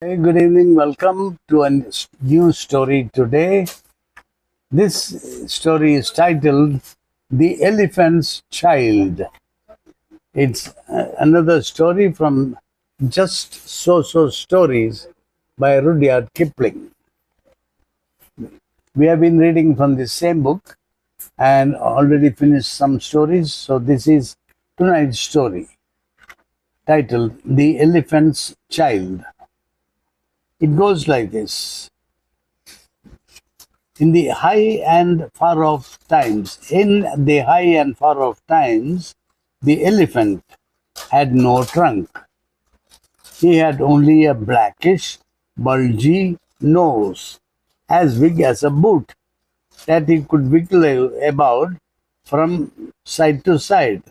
Hey, good evening. Welcome to a new story today. This story is titled The Elephant's Child. It's another story from Just So Stories by Rudyard Kipling. We have been reading from the same book and already finished some stories. So, this is tonight's story titled The Elephant's Child. It goes like this. In the high and far off times, the elephant had no trunk. He had only a blackish, bulgy nose, as big as a boot, that he could wiggle about from side to side,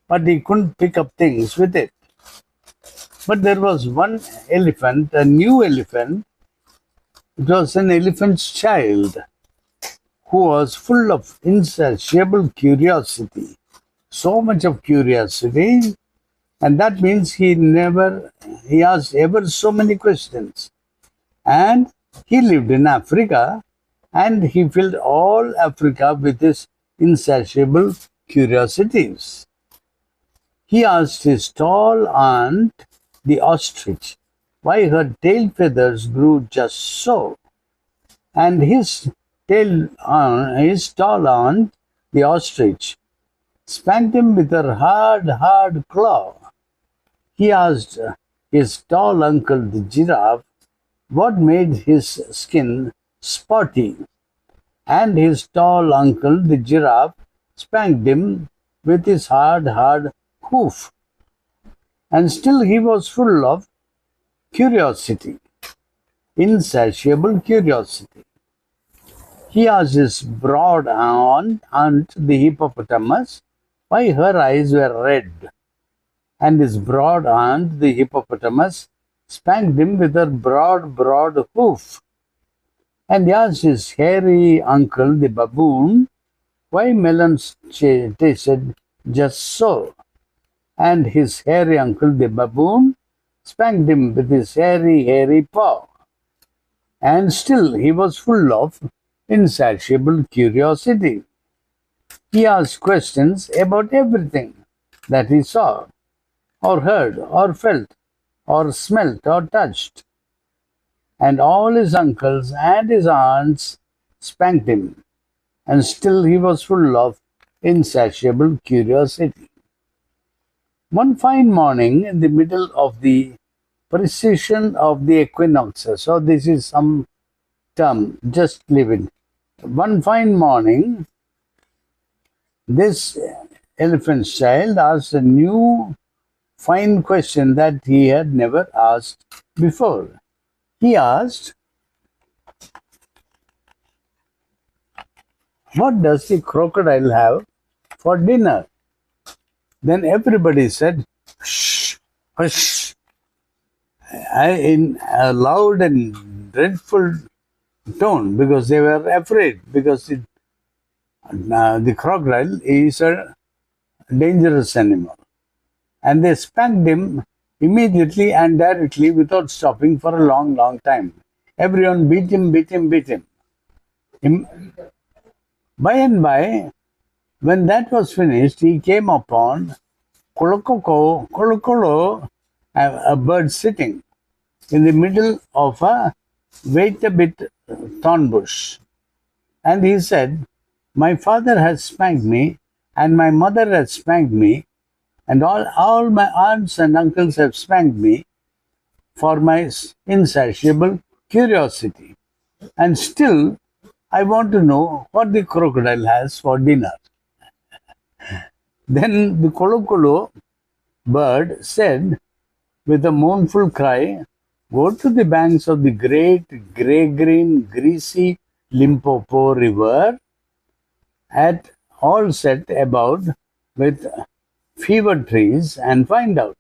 but he couldn't pick up things with it. But there was one elephant, a new elephant. It was an elephant's child who was full of insatiable curiosity. So much of curiosity, and that means he asked ever so many questions. And he lived in Africa, and he filled all Africa with his insatiable curiosities. He asked his tall aunt, the ostrich, why her tail feathers grew just so, and his tall aunt, the ostrich, spanked him with her hard claw. He asked his tall uncle, the giraffe, what made his skin spotty, and his tall uncle, the giraffe, spanked him with his hard hoof. And still he was full of curiosity, insatiable curiosity. He asked his broad aunt, the hippopotamus, why her eyes were red, and his broad aunt, the hippopotamus, spanked him with her broad hoof. And he asked his hairy uncle, the baboon, why melons tasted just so, and his hairy uncle, the baboon, spanked him with his hairy paw. And still he was full of insatiable curiosity. He asked questions about everything that he saw, or heard, or felt, or smelt, or touched. And all his uncles and his aunts spanked him, and still he was full of insatiable curiosity. One fine morning, in the middle of the precession of the equinoxes, so this is some term, just leave it. One fine morning, this elephant's child asked a new fine question that he had never asked before. He asked, what does the crocodile have for dinner? Then everybody said, shh, hush, in a loud and dreadful tone, because they were afraid, because the crocodile is a dangerous animal. And they spanked him immediately and directly without stopping for a long time. Everyone beat him. By and by, when that was finished, he came upon Kolokolo, a bird sitting in the middle of a wait a bit thorn bush. And he said, my father has spanked me, and my mother has spanked me, and all my aunts and uncles have spanked me for my insatiable curiosity. And still, I want to know what the crocodile has for dinner. Then the Kolokolo bird said with a mournful cry, go to the banks of the great grey-green, greasy Limpopo River, at all set about with fever trees, and find out.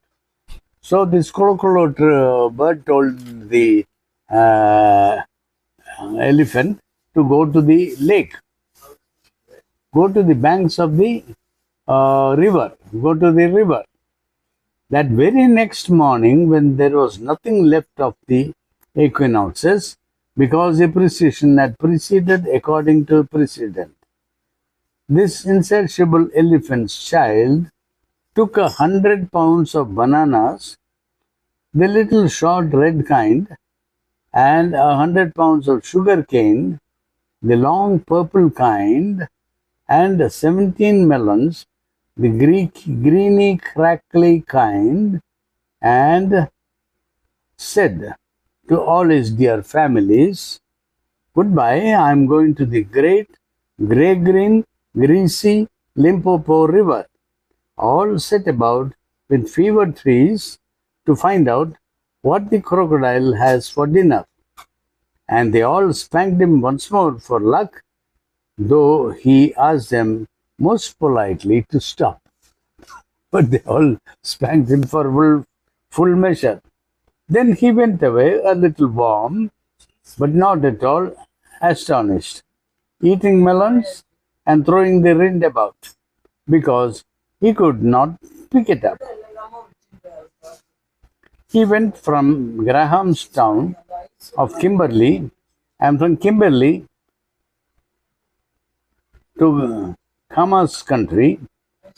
So this Kolokolo bird told the elephant to go to the lake, go to the banks of the river, go to the river. That very next morning, when there was nothing left of the equinoxes, because a precession had preceded according to precedent. This insatiable elephant's child took 100 pounds of bananas, the little short red kind, and 100 pounds of sugar cane, the long purple kind, and 17 melons, the greeny crackly kind, and said to all his dear families, "Goodbye, I am going to the great grey green, greasy Limpopo River." All set about with fever trees to find out what the crocodile has for dinner. And they all spanked him once more for luck, though he asked them most politely to stop. But they all spanked him for full measure. Then he went away a little warm, but not at all astonished, eating melons and throwing the rind about, because he could not pick it up. He went from Grahamstown of Kimberley, and from Kimberley to Khama's country,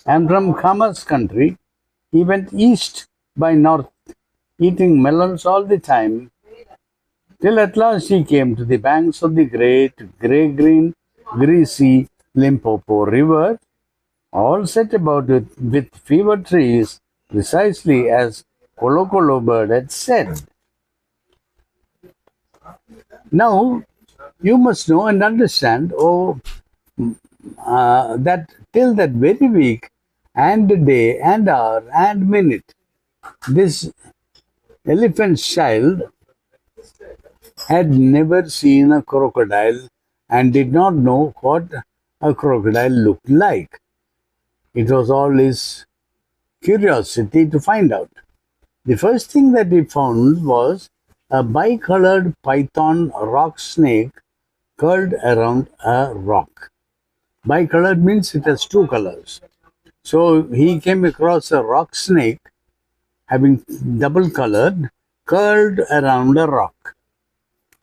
and from Khama's country he went east by north, eating melons all the time, till at last he came to the banks of the great grey-green, greasy Limpopo River, all set about with fever trees, precisely as Colo Colo Bird had said. Now, you must know and understand, that till that very week, and day, and hour, and minute, this elephant's child had never seen a crocodile and did not know what a crocodile looked like. It was all his curiosity to find out. The first thing that he found was a bicolored python rock snake curled around a rock. Bicolored means it has two colors. So he came across a rock snake having double colored, curled around a rock.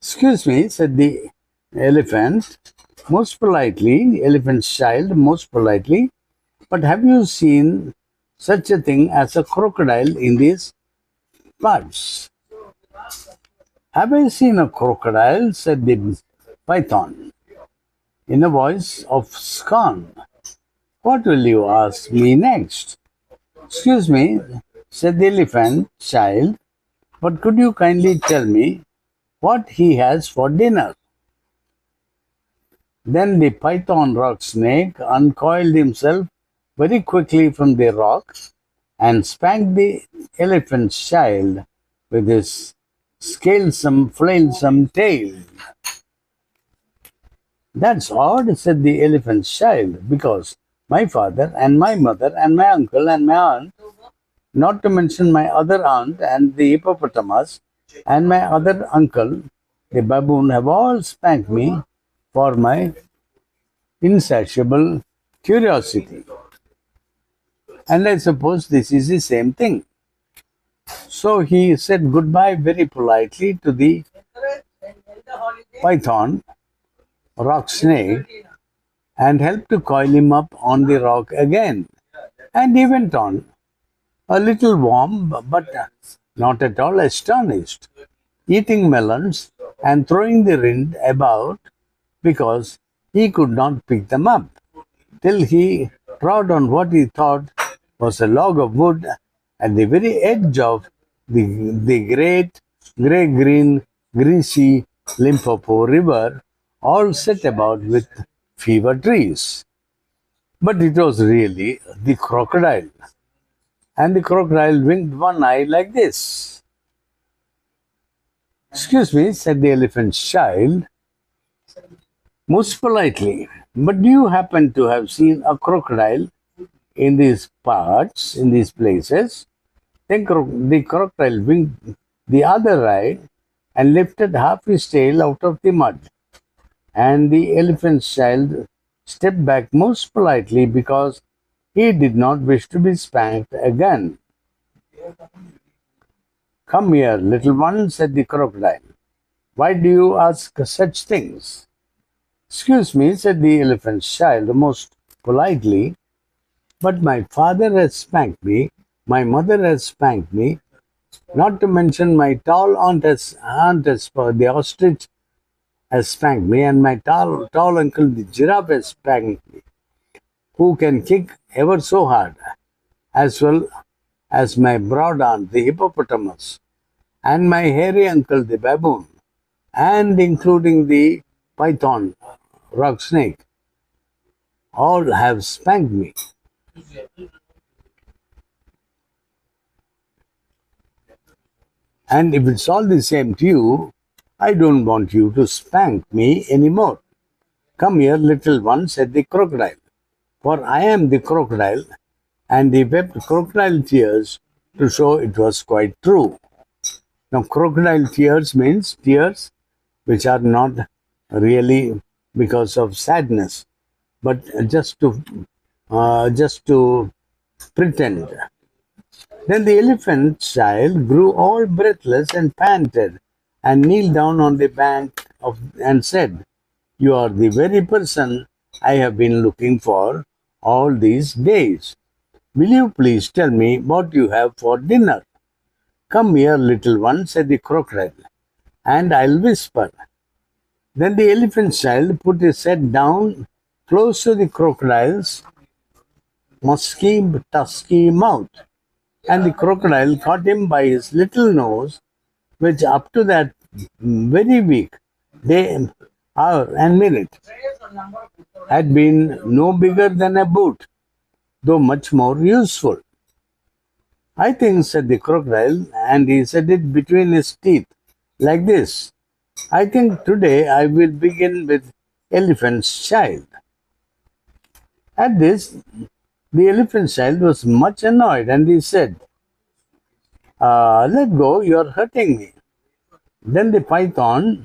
"Excuse me," said the elephant, most politely, the elephant's child most politely, "but have you seen such a thing as a crocodile in these parts?" "Have I seen a crocodile?" said the python, in a voice of scorn. "What will you ask me next?" "Excuse me," said the elephant child, "but could you kindly tell me what he has for dinner?" Then the python rock snake uncoiled himself very quickly from the rock and spanked the elephant's child with his scalesome, flailsome tail. "That's odd," said the elephant's child, "because my father and my mother and my uncle and my aunt, not to mention my other aunt and the hippopotamus and my other uncle, the baboon, have all spanked me for my insatiable curiosity. And I suppose this is the same thing." So he said goodbye very politely to the python rock snake and helped to coil him up on the rock again. And he went on, a little warm but not at all astonished, eating melons and throwing the rind about because he could not pick them up, till he trod on what he thought was a log of wood at the very edge of the great grey-green, greasy Limpopo River, all set about with fever trees. But it was really the crocodile. And the crocodile winked one eye like this. "Excuse me," said the elephant's child, most politely, "but do you happen to have seen a crocodile in these parts, in these places?" Then the crocodile winked the other eye and lifted half his tail out of the mud. And the elephant's child stepped back most politely because he did not wish to be spanked again. "Come here, little one," said the crocodile. Why do you ask such things? Excuse me, said the elephant's child most politely, but my father has spanked me, my mother has spanked me, not to mention my tall aunt has the ostrich has spanked me, and my tall uncle the giraffe has spanked me, who can kick ever so hard, as well as my broad aunt the hippopotamus, and my hairy uncle the baboon, and including the python, rock snake, all have spanked me. And if it's all the same to you, I don't want you to spank me anymore. Come here, little one, said the crocodile, for I am the crocodile, and he wept crocodile tears to show it was quite true. Now, crocodile tears means tears which are not really because of sadness, but just to pretend. Then the elephant child grew all breathless and panted, and kneeled down on the bank and said, "You are the very person I have been looking for all these days. Will you please tell me what you have for dinner?" "Come here, little one," said the crocodile, "and I'll whisper." Then the elephant child put his head down close to the crocodile's musky, tusky mouth, and the crocodile caught him by his little nose, which up to that very week, day, hour, and minute had been no bigger than a boot, though much more useful. "I think," said the crocodile, and he said it between his teeth, like this, "I think today I will begin with elephant's child." At this, the elephant child was much annoyed, and he said, "Let go, you're hurting me." Then the python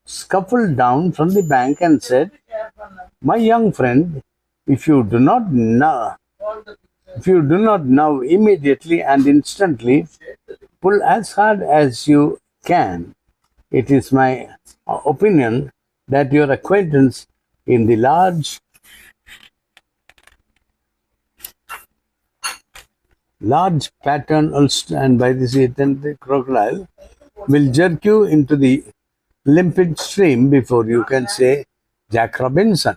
scuffled down from the bank and said, "My young friend, if you do not now, if you do not now immediately and instantly pull as hard as you can, it is my opinion that your acquaintance in the large pattern ulster, and by this the crocodile will jerk you into the limpid stream before you can say Jack Robinson."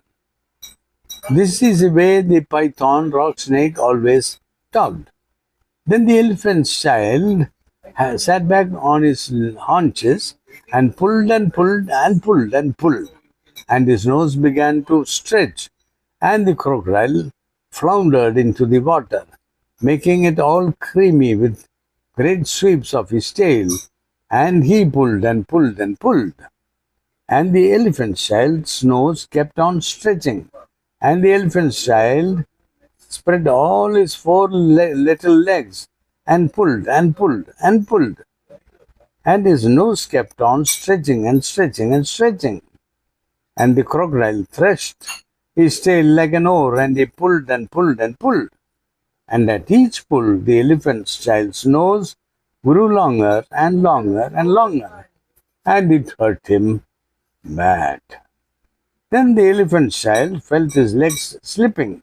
This is the way the python rock snake always talked. Then the elephant's child sat back on his haunches and pulled and pulled and pulled and pulled, and his nose began to stretch, and the crocodile floundered into the water, making it all creamy with great sweeps of his tail, and he pulled and pulled and pulled, and the elephant child's nose kept on stretching, and the elephant child spread all his four little legs and pulled and pulled and pulled, and his nose kept on stretching and stretching and stretching, and the crocodile threshed his tail like an oar, and he pulled and pulled and pulled, and at each pull the elephant child's nose grew longer and longer and longer, and it hurt him bad. Then the elephant child felt his legs slipping,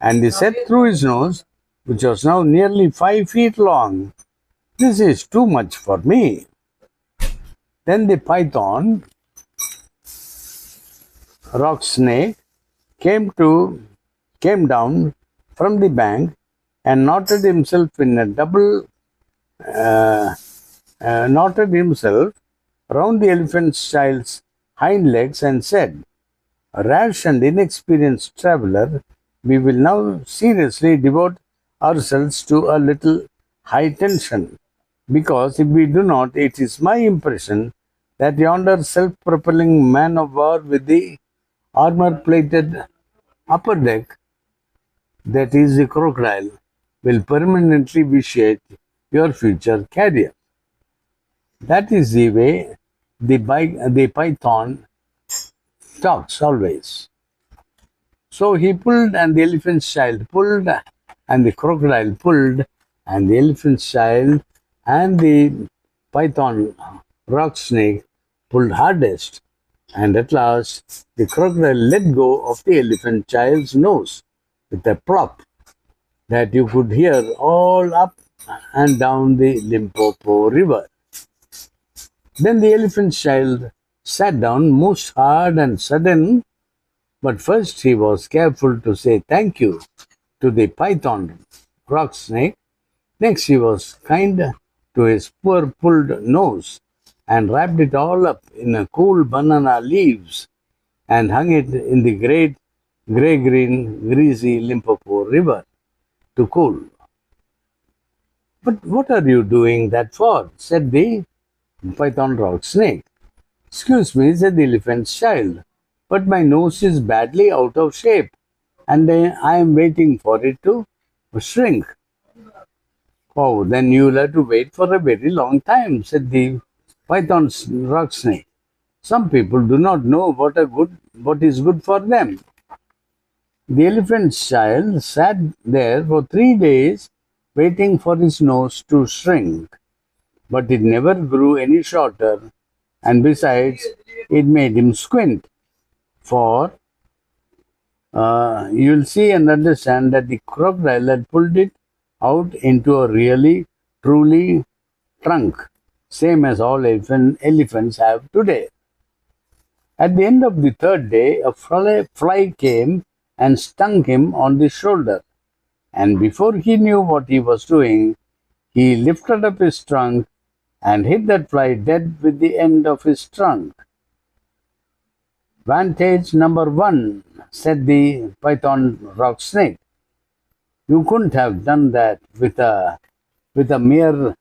and he said through his nose, which was now nearly 5 feet long, "This is too much for me." Then the python, rock snake, came down from the bank and knotted himself round the elephant child's hind legs and said, "Rash and inexperienced traveler, we will now seriously devote ourselves to a little high tension, because if we do not, it is my impression that yonder self-propelling man of war with the armor-plated upper deck, that is the crocodile, will permanently vitiate your future career." That is the way the python talks always. So he pulled, and the elephant child pulled, and the crocodile pulled, and the elephant child and the python rock snake pulled hardest, and at last the crocodile let go of the elephant child's nose with a plop that you could hear all up and down the Limpopo River. Then the elephant child sat down most hard and sudden, but first he was careful to say thank you to the python rock snake. Next he was kind to his poor pulled nose and wrapped it all up in a cool banana leaves and hung it in the great grey-green greasy Limpopo River to cool. But what are you doing that for? Said the python rock snake. Excuse me, said the elephant's child, but my nose is badly out of shape and I am waiting for it to shrink. Oh, then you'll have to wait for a very long time, said the python's rock snake. Some people do not know what is good for them. The elephant's child sat there for 3 days waiting for his nose to shrink, but it never grew any shorter, and besides, it made him squint. For you'll see and understand that the crocodile had pulled it out into a really, truly trunk, same as all elephants have today. At the end of the third day, a fly came and stung him on the shoulder, and before he knew what he was doing, he lifted up his trunk and hit that fly dead with the end of his trunk. Vantage number one, said the python rock snake. You couldn't have done that with a mere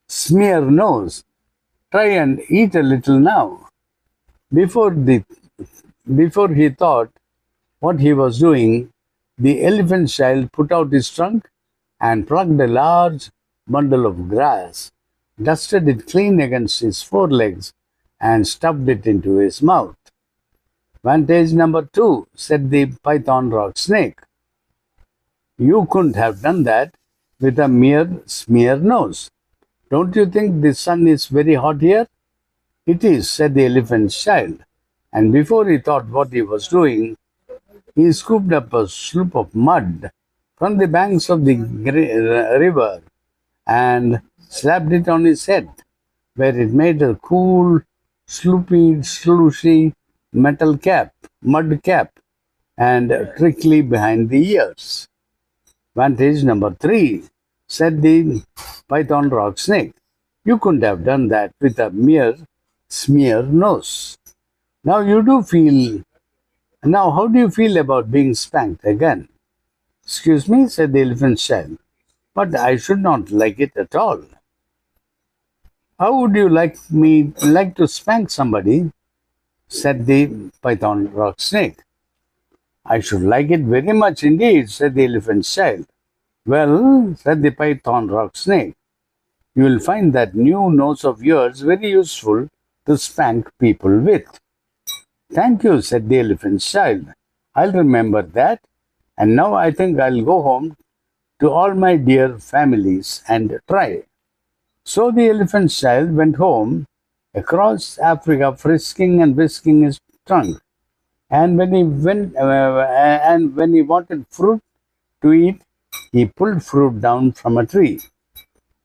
smear nose. Try and eat a little now. Before he thought what he was doing, the elephant child put out his trunk and plucked a large bundle of grass, dusted it clean against his forelegs, and stuffed it into his mouth. Vantage number two, said the python rock snake. You couldn't have done that with a mere smear nose. Don't you think the sun is very hot here? It is, said the elephant's child, and before he thought what he was doing, he scooped up a sloop of mud from the banks of the river and slapped it on his head, where it made a cool, slushy mud cap, and trickly behind the ears. Vantage number three, said the python rock snake. You couldn't have done that with a mere smear nose. Now how do you feel about being spanked again? Excuse me, said the elephant child, but I should not like it at all. How would you like to spank somebody? Said the python rock snake. I should like it very much indeed, said the elephant's child. Well, said the python rock snake, you will find that new nose of yours very useful to spank people with. Thank you, said the elephant's child. I'll remember that, and now I think I'll go home to all my dear families and try. So the elephant's child went home across Africa, frisking and whisking his trunk. And when he wanted fruit to eat, he pulled fruit down from a tree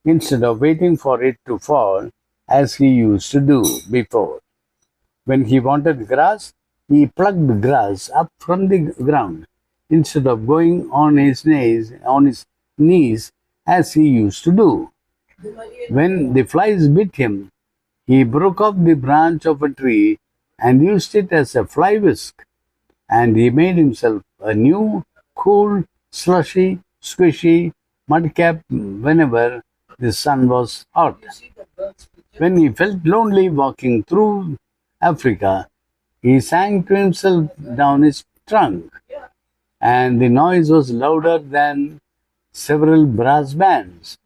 instead of waiting for it to fall as he used to do before. When he wanted grass, he plucked the grass up from the ground instead of going on his knees as he used to do. When the flies bit him, he broke off the branch of a tree and used it as a fly whisk, and he made himself a new, cool, slushy, squishy mud cap whenever the sun was hot. When he felt lonely walking through Africa, he sang to himself down his trunk, and the noise was louder than several brass bands.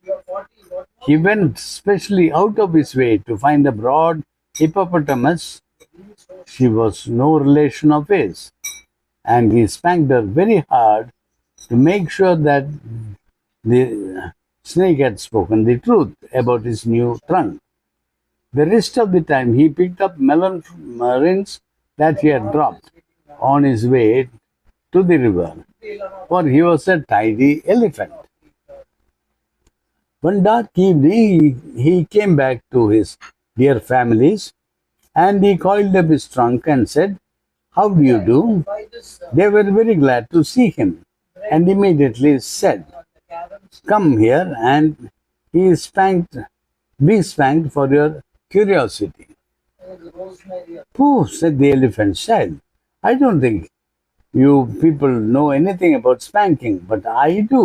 He went specially out of his way to find a broad hippopotamus. She was no relation of his, and he spanked her very hard to make sure that the snake had spoken the truth about his new trunk. The rest of the time, he picked up melon rings that he had dropped on his way to the river, for he was a tidy elephant. One dark evening, he came back to his dear families and he coiled up his trunk and said, "How do you do?" They were very glad to see him and immediately said, "Come here and be spanked for your curiosity." "Pooh," said the elephant child. "I don't think you people know anything about spanking, but I do,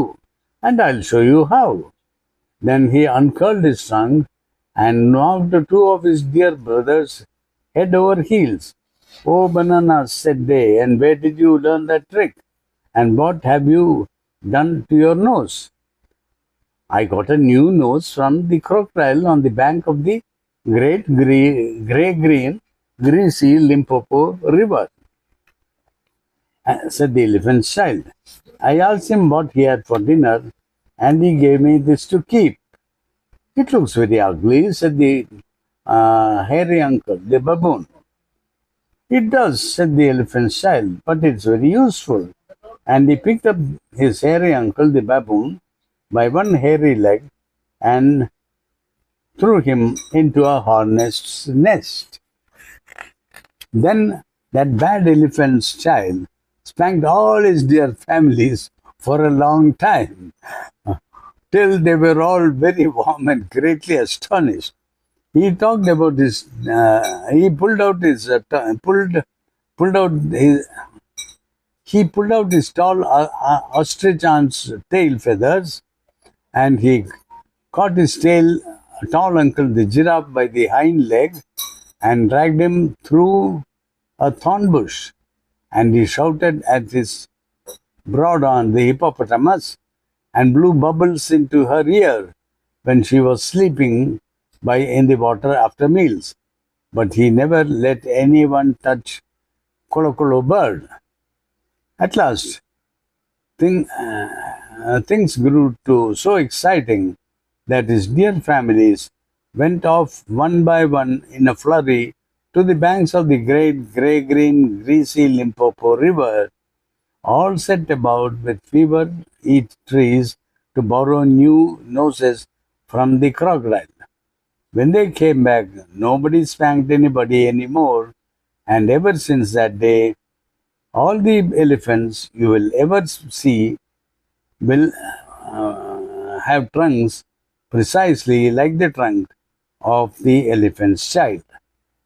and I'll show you how." Then he uncurled his trunk and knocked two of his dear brothers head over heels. "Oh, bananas," said they, "and where did you learn that trick? And what have you done to your nose?" "I got a new nose from the crocodile on the bank of the grey green, greasy Limpopo River," said the elephant child. "I asked him what he had for dinner, and he gave me this to keep." "It looks very ugly," said the hairy uncle, the baboon. "It does," said the elephant child, "but it's very useful." And he picked up his hairy uncle, the baboon, by one hairy leg and threw him into a hornet's nest. Then that bad elephant's child spanked all his dear families for a long time, till they were all very warm and greatly astonished. He talked about his. He pulled out his pulled out his. He pulled out his tall ostrich aunt's tail feathers, and he caught his tall uncle the giraffe by the hind leg, and dragged him through a thorn bush. And he shouted at his broad aunt the hippopotamus, and blew bubbles into her ear when she was sleeping by in the water after meals. But he never let anyone touch Colo bird. At last, things grew to so exciting that his dear families went off one by one in a flurry to the banks of the great grey green greasy Limpopo River, all set about with fever eat trees to borrow new noses from the crocodile. When they came back, nobody spanked anybody anymore, and ever since that day, all the elephants you will ever see will have trunks precisely like the trunk of the elephant's child.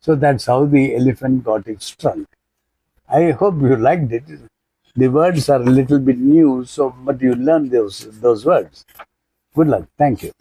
So that's how the elephant got its trunk. I hope you liked it. The words are a little bit new, so but you learn those words. Good luck. Thank you.